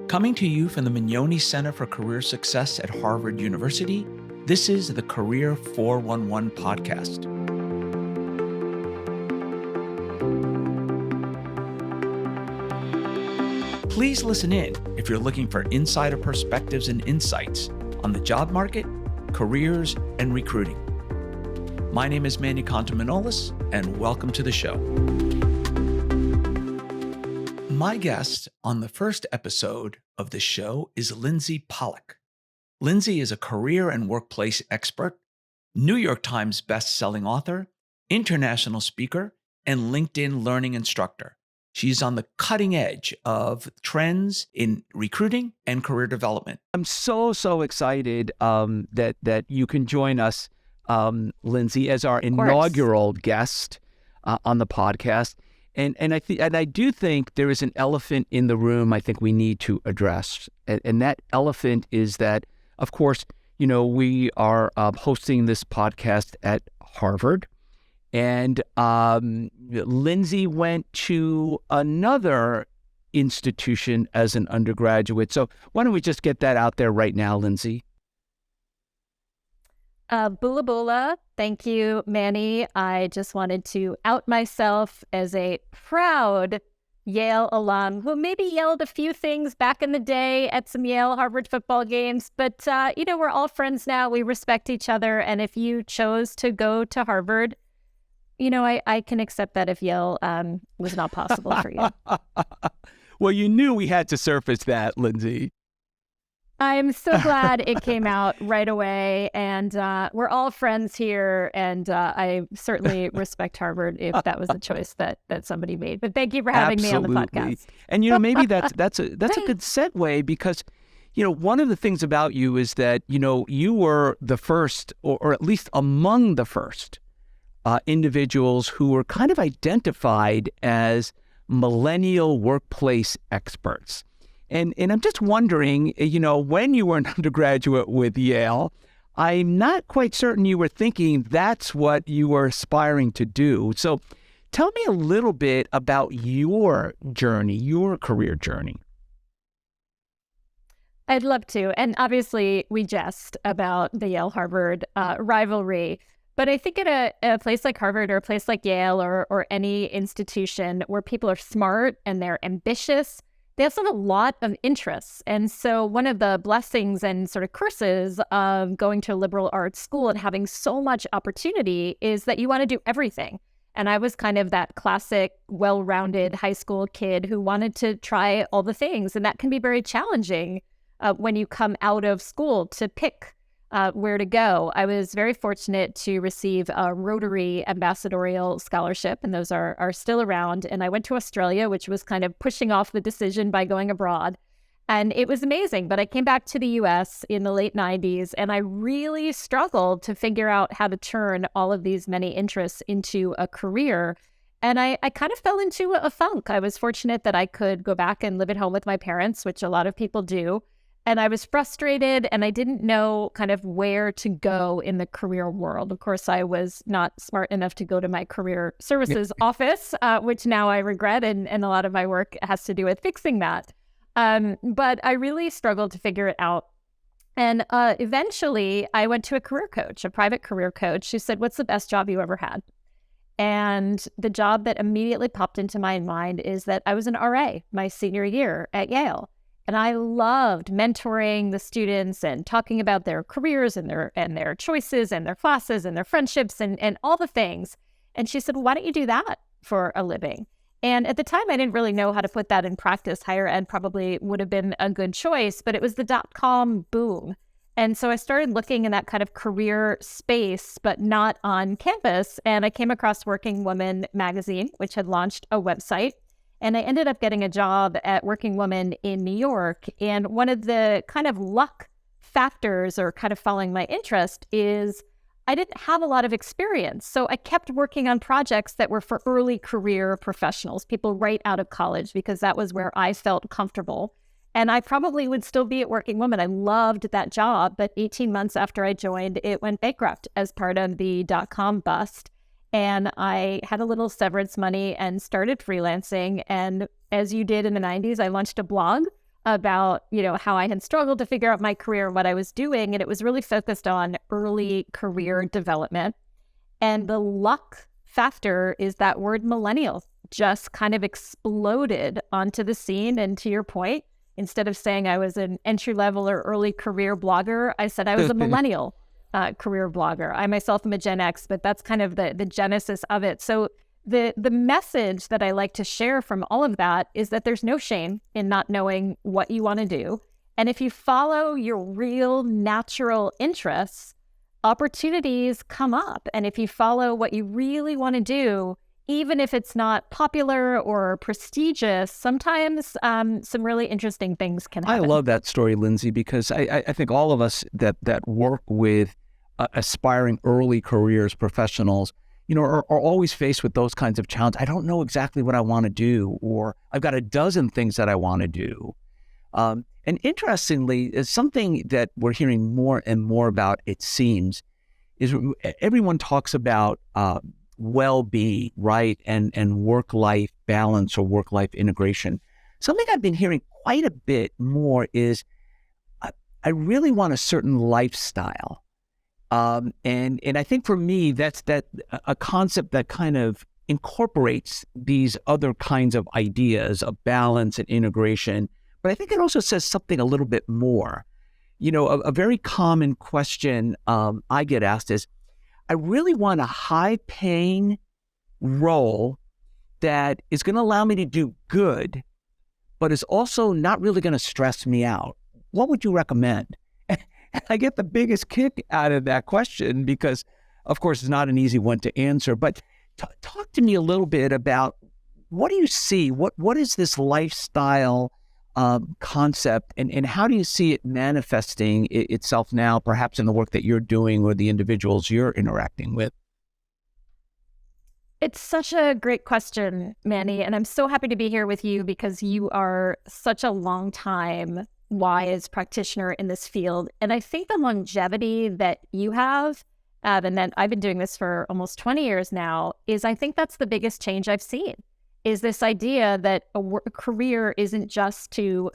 Coming to you from the Mignoni Center for Career Success at Harvard University, this is the Career 411 podcast. Please listen in if you're looking for insider perspectives and insights on the job market, careers, and recruiting. My name is Manny Contaminolis, and welcome to the show. My guest on the first episode of the show is Lindsey Pollak. Lindsey is a career and workplace expert, New York Times best-selling author, international speaker, and LinkedIn learning instructor. She's on the cutting edge of trends in recruiting and career development. I'm so excited that you can join us, Lindsey, as our inaugural guest on the podcast. And I do think there is an elephant in the room I think we need to address. And that elephant is that, of course, we are hosting this podcast at Harvard. And Lindsey went to another institution as an undergraduate. So why don't we just get that out there right now, Lindsey? Bula bula. Thank you, Manny. I just wanted to out myself as a proud Yale alum who maybe yelled a few things back in the day at some Yale-Harvard football games. But, we're all friends now. We respect each other. And if you chose to go to Harvard, I can accept that if Yale was not possible for you. Well, you knew we had to surface that, Lindsey. I'm so glad it came out right away, and we're all friends here, and I certainly respect Harvard if that was a choice that somebody made. But thank you for having me on the podcast. And maybe that's a good segue because one of the things about you is that you were the first, or at least among the first, individuals who were kind of identified as millennial workplace experts. And I'm just wondering, when you were an undergraduate with Yale, I'm not quite certain you were thinking that's what you were aspiring to do. So tell me a little bit about your journey, your career journey. I'd love to. And obviously, we jest about the Yale-Harvard rivalry. But I think at a place like Harvard or a place like Yale or any institution where people are smart and they're ambitious, they also have a lot of interests. And so one of the blessings and sort of curses of going to a liberal arts school and having so much opportunity is that you want to do everything. And I was kind of that classic, well-rounded high school kid who wanted to try all the things. And that can be very challenging when you come out of school to pick where to go. I was very fortunate to receive a Rotary ambassadorial scholarship, and those are still around. And I went to Australia, which was kind of pushing off the decision by going abroad. And it was amazing. But I came back to the US in the late 90s, and I really struggled to figure out how to turn all of these many interests into a career. And I kind of fell into a funk. I was fortunate that I could go back and live at home with my parents, which a lot of people do. And I was frustrated, and I didn't know kind of where to go in the career world. Of course, I was not smart enough to go to my career services office, which now I regret, and a lot of my work has to do with fixing that. But I really struggled to figure it out. And eventually, I went to a career coach, a private career coach, who said, "What's the best job you ever had?" And the job that immediately popped into my mind is that I was an RA my senior year at Yale. And I loved mentoring the students and talking about their careers and their choices and their classes and their friendships and all the things. And she said, "Well, why don't you do that for a living?" And at the time, I didn't really know how to put that in practice. Higher ed probably would have been a good choice, but it was the dot-com boom. And so I started looking in that kind of career space, but not on campus. And I came across Working Woman magazine, which had launched a website. And I ended up getting a job at Working Woman in New York. And one of the kind of luck factors or kind of following my interest is I didn't have a lot of experience. So I kept working on projects that were for early career professionals, people right out of college, because that was where I felt comfortable. And I probably would still be at Working Woman. I loved that job. But 18 months after I joined, it went bankrupt as part of the dot-com bust. And I had a little severance money and started freelancing. And as you did in the 90s, I launched a blog about, how I had struggled to figure out my career and what I was doing. And it was really focused on early career development. And the luck factor is that word millennial just kind of exploded onto the scene. And to your point, instead of saying I was an entry-level or early career blogger, I said I was a millennial career blogger. I myself am a Gen X, but that's kind of the genesis of it. So the message that I like to share from all of that is that there's no shame in not knowing what you want to do. And if you follow your real natural interests, opportunities come up. And if you follow what you really want to do, even if it's not popular or prestigious, sometimes some really interesting things can happen. I love that story, Lindsey, because I think all of us that work with aspiring early careers professionals, are always faced with those kinds of challenges. I don't know exactly what I want to do, or I've got a dozen things that I want to do. And interestingly, it's something that we're hearing more and more about, it seems, is everyone talks about well-being, right? And work-life balance or work-life integration. Something I've been hearing quite a bit more is I really want a certain lifestyle. And I think for me, that's a concept that kind of incorporates these other kinds of ideas of balance and integration. But I think it also says something a little bit more. A very common question I get asked is, I really want a high-paying role that is going to allow me to do good, but is also not really going to stress me out. What would you recommend? I get the biggest kick out of that question because, of course, it's not an easy one to answer. But talk to me a little bit about, what do you see? What is this lifestyle concept, and how do you see it manifesting itself now, perhaps in the work that you're doing or the individuals you're interacting with? It's such a great question, Manny, and I'm so happy to be here with you because you are such a long time wise practitioner in this field. And I think the longevity that you have, and then I've been doing this for almost 20 years now, is I think that's the biggest change I've seen, is this idea that a career isn't just to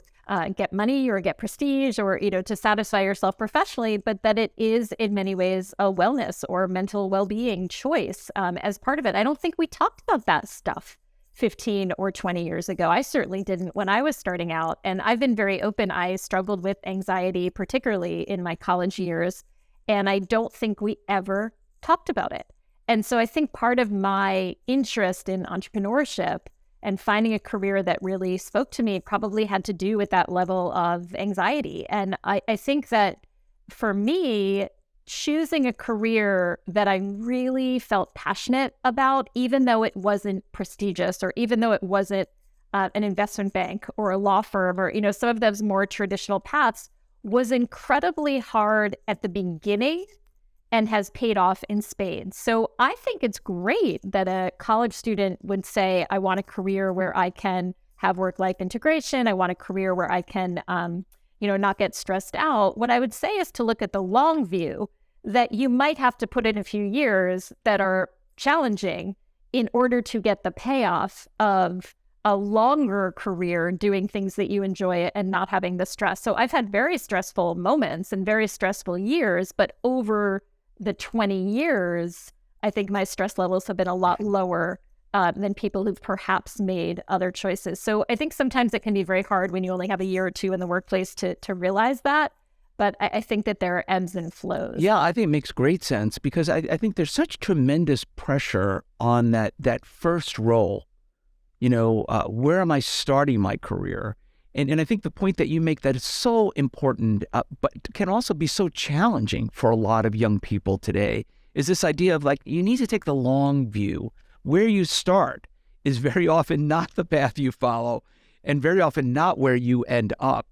get money or get prestige or, to satisfy yourself professionally, but that it is in many ways a wellness or mental well-being choice as part of it. I don't think we talked about that stuff 15 or 20 years ago. I certainly didn't when I was starting out. And I've been very open. I struggled with anxiety, particularly in my college years. And I don't think we ever talked about it. And so I think part of my interest in entrepreneurship and finding a career that really spoke to me probably had to do with that level of anxiety. And I think that for me, choosing a career that I really felt passionate about, even though it wasn't prestigious or even though it wasn't an investment bank or a law firm or, some of those more traditional paths, was incredibly hard at the beginning and has paid off in spades. So I think it's great that a college student would say, I want a career where I can have work-life integration. I want a career where I can, not get stressed out. What I would say is to look at the long view, that you might have to put in a few years that are challenging in order to get the payoff of a longer career doing things that you enjoy and not having the stress. So I've had very stressful moments and very stressful years, but over the 20 years, I think my stress levels have been a lot lower than people who've perhaps made other choices. So I think sometimes it can be very hard when you only have a year or two in the workplace to realize that. But I think that there are ebbs and flows. Yeah, I think it makes great sense because I think there's such tremendous pressure on that first role. Where am I starting my career? And I think the point that you make that is so important, but can also be so challenging for a lot of young people today, is this idea of you need to take the long view. Where you start is very often not the path you follow and very often not where you end up.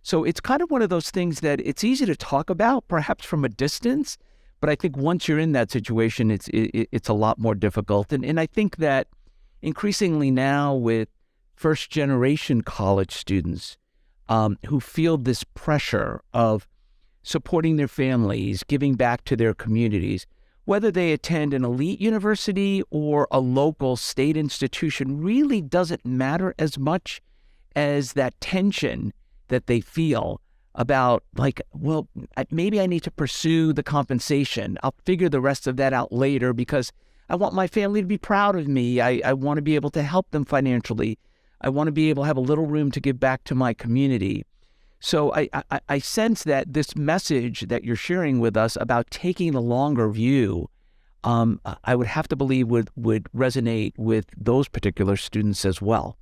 So it's kind of one of those things that it's easy to talk about, perhaps from a distance, but I think once you're in that situation, it's a lot more difficult. And I think that increasingly now with first-generation college students who feel this pressure of supporting their families, giving back to their communities, whether they attend an elite university or a local state institution really doesn't matter as much as that tension that they feel about like, well, maybe I need to pursue the compensation. I'll figure the rest of that out later because I want my family to be proud of me. I want to be able to help them financially. I want to be able to have a little room to give back to my community. So I sense that this message that you're sharing with us about taking the longer view, I would have to believe would resonate with those particular students as well.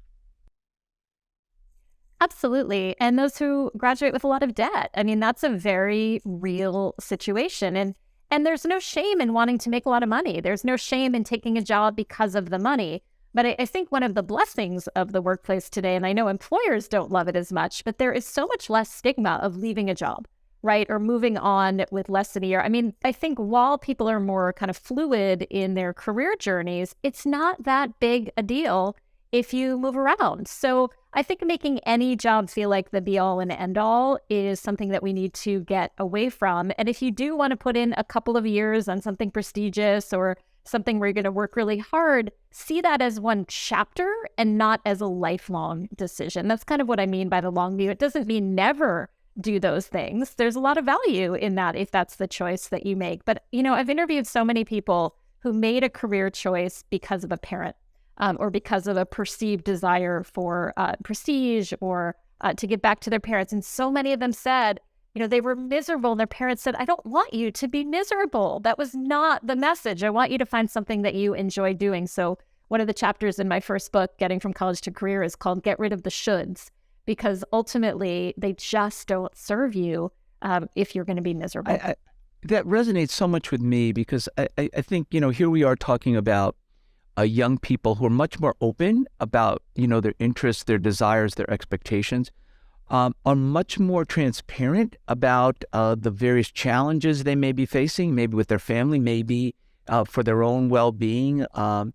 Absolutely. And those who graduate with a lot of debt. I mean, that's a very real situation. And there's no shame in wanting to make a lot of money. There's no shame in taking a job because of the money. But I think one of the blessings of the workplace today, and I know employers don't love it as much, but there is so much less stigma of leaving a job, right? Or moving on with less than a year. I mean, I think while people are more kind of fluid in their career journeys, it's not that big a deal if you move around. So I think making any job feel like the be all and end all is something that we need to get away from. And if you do want to put in a couple of years on something prestigious or something where you're going to work really hard, see that as one chapter and not as a lifelong decision. That's kind of what I mean by the long view. It doesn't mean never do those things. There's a lot of value in that if that's the choice that you make. But, you know, I've interviewed so many people who made a career choice because of a parent or because of a perceived desire for prestige or to give back to their parents. And so many of them said, you know, they were miserable and their parents said, I don't want you to be miserable. That was not the message. I want you to find something that you enjoy doing. So one of the chapters in my first book, Getting from College to Career, is called Get Rid of the Shoulds, because ultimately they just don't serve you if you're going to be miserable. That resonates so much with me because I think, you know, here we are talking about young people who are much more open about, you know, their interests, their desires, their expectations. Are much more transparent about the various challenges they may be facing, maybe with their family, maybe for their own well-being. And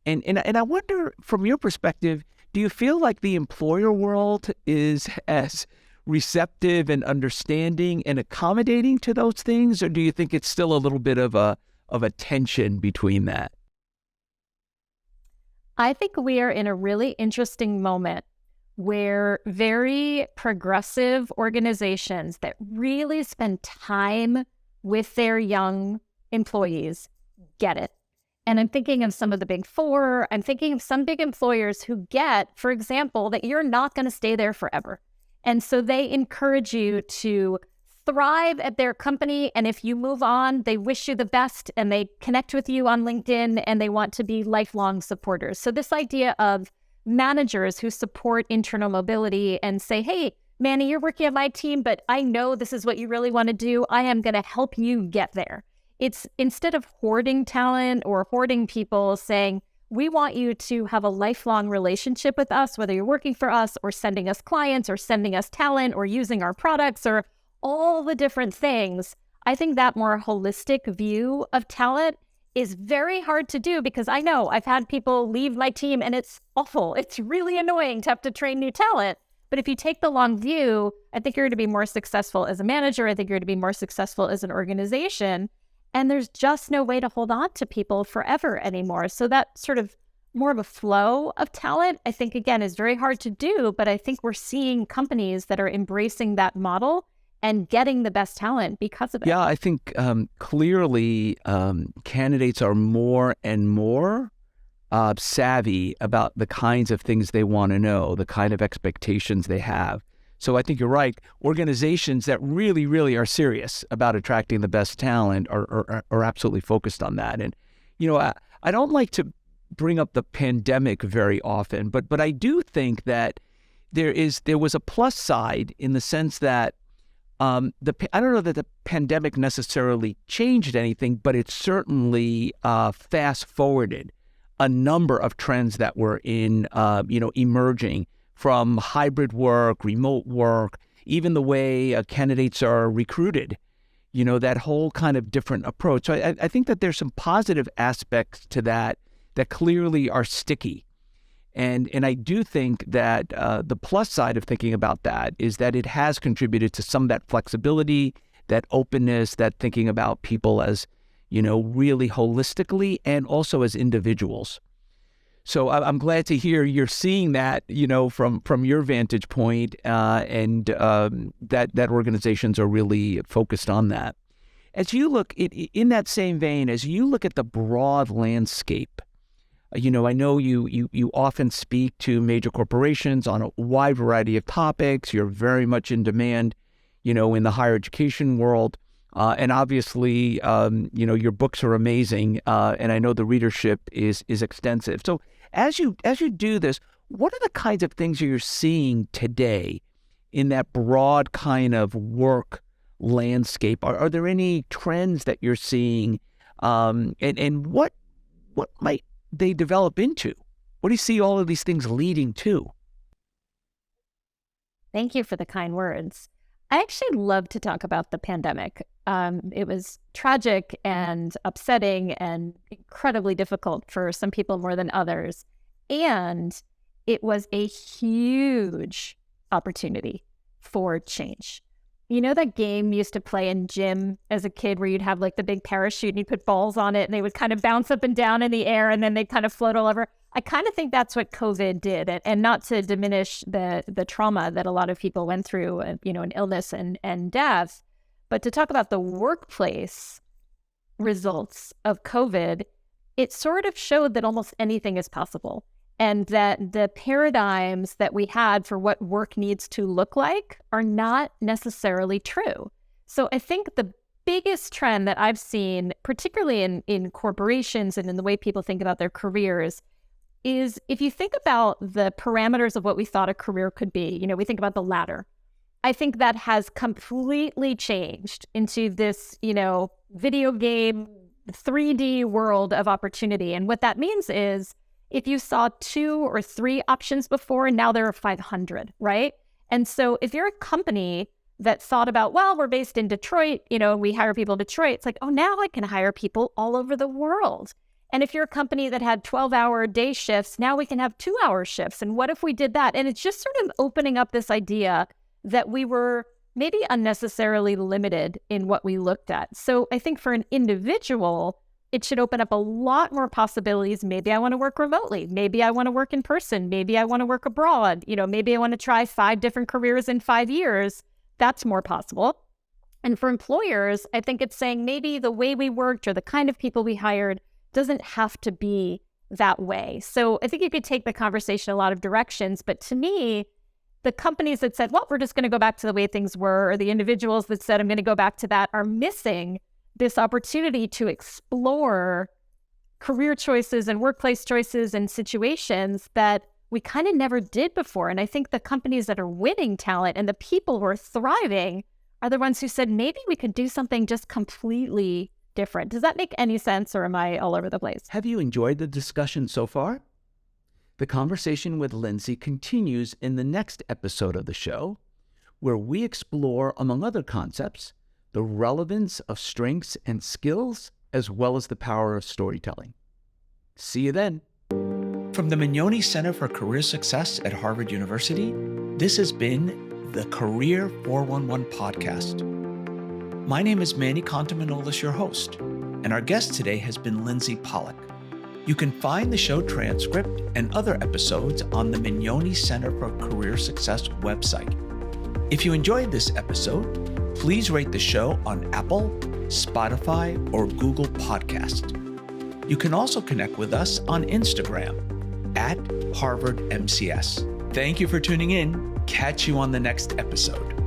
I wonder, from your perspective, do you feel like the employer world is as receptive and understanding and accommodating to those things, or do you think it's still a little bit of a tension between that? I think we are in a really interesting moment where very progressive organizations that really spend time with their young employees get it. And I'm thinking of some of the big four. I'm thinking of some big employers who get, for example, that you're not going to stay there forever. And so they encourage you to thrive at their company. And if you move on, they wish you the best and they connect with you on LinkedIn and they want to be lifelong supporters. So this idea of managers who support internal mobility and say, hey, Manny, you're working on my team, but I know this is what you really want to do. I am going to help you get there. It's instead of hoarding talent or hoarding people, saying, we want you to have a lifelong relationship with us, whether you're working for us or sending us clients or sending us talent or using our products or all the different things. I think that more holistic view of talent is very hard to do because I know I've had people leave my team and it's awful. It's really annoying to have to train new talent. But if you take the long view, I think you're going to be more successful as a manager. I think you're going to be more successful as an organization. And there's just no way to hold on to people forever anymore. So that sort of more of a flow of talent, I think, again, is very hard to do. But I think we're seeing companies that are embracing that model and getting the best talent because of it. Yeah, I think clearly candidates are more and more savvy about the kinds of things they want to know, the kind of expectations they have. So I think you're right. Organizations that really, really are serious about attracting the best talent are absolutely focused on that. And, you know, I don't like to bring up the pandemic very often, but I do think that there was a plus side in the sense that I don't know that the pandemic necessarily changed anything, but it certainly fast forwarded a number of trends that were emerging, from hybrid work, remote work, even the way candidates are recruited, you know, that whole kind of different approach. So I think that there's some positive aspects to that clearly are sticky. And I do think that the plus side of thinking about that is that it has contributed to some of that flexibility, that openness, that thinking about people as, you know, really holistically and also as individuals. So I'm glad to hear you're seeing that, from your vantage point, and that organizations are really focused on that. As you look in that same vein, as you look at the broad landscape, I know you often speak to major corporations on a wide variety of topics. You're very much in demand, in the higher education world. And obviously, your books are amazing, and I know the readership is extensive. So as you do this, what are the kinds of things you're seeing today in that broad kind of work landscape? Are there any trends that you're seeing, and what might they develop into? What do you see all of these things leading to? Thank you for the kind words. I actually love to talk about the pandemic. It was tragic and upsetting and incredibly difficult for some people more than others. And it was a huge opportunity for change. You know that game you used to play in gym as a kid where you'd have like the big parachute and you'd put balls on it and they would kind of bounce up and down in the air and then they'd kind of float all over? I kind of think that's what COVID did, and not to diminish the trauma that a lot of people went through, an illness and death, but to talk about the workplace results of COVID, it sort of showed that almost anything is possible, and that the paradigms that we had for what work needs to look like are not necessarily true. So I think the biggest trend that I've seen, particularly in corporations and in the way people think about their careers, is if you think about the parameters of what we thought a career could be, we think about the ladder. I think that has completely changed into this, video game 3D world of opportunity. And what that means is if you saw 2 or 3 options before, now there are 500, right? And so if you're a company that thought about, well, we're based in Detroit, we hire people in Detroit, it's like, oh, now I can hire people all over the world. And if you're a company that had 12-hour day shifts, now we can have 2-hour shifts. And what if we did that? And it's just sort of opening up this idea that we were maybe unnecessarily limited in what we looked at. So I think for an individual, it should open up a lot more possibilities. Maybe I want to work remotely. Maybe I want to work in person. Maybe I want to work abroad. Maybe I want to try 5 different careers in 5 years. That's more possible. And for employers, I think it's saying maybe the way we worked or the kind of people we hired doesn't have to be that way. So I think you could take the conversation a lot of directions. But to me, the companies that said, well, we're just going to go back to the way things were, or the individuals that said, I'm going to go back to that, are missing this opportunity to explore career choices and workplace choices and situations that we kind of never did before. And I think the companies that are winning talent and the people who are thriving are the ones who said, maybe we could do something just completely different. Does that make any sense, or am I all over the place? Have you enjoyed the discussion so far? The conversation with Lindsey continues in the next episode of the show, where we explore, among other concepts, the relevance of strengths and skills, as well as the power of storytelling. See you then. From the Mignoni Center for Career Success at Harvard University, this has been the Career 411 podcast. My name is Manny Contamanolis, your host, and our guest today has been Lindsey Pollak. You can find the show transcript and other episodes on the Mignoni Center for Career Success website. If you enjoyed this episode, please rate the show on Apple, Spotify, or Google Podcast. You can also connect with us on Instagram @HarvardMCS. Thank you for tuning in. Catch you on the next episode.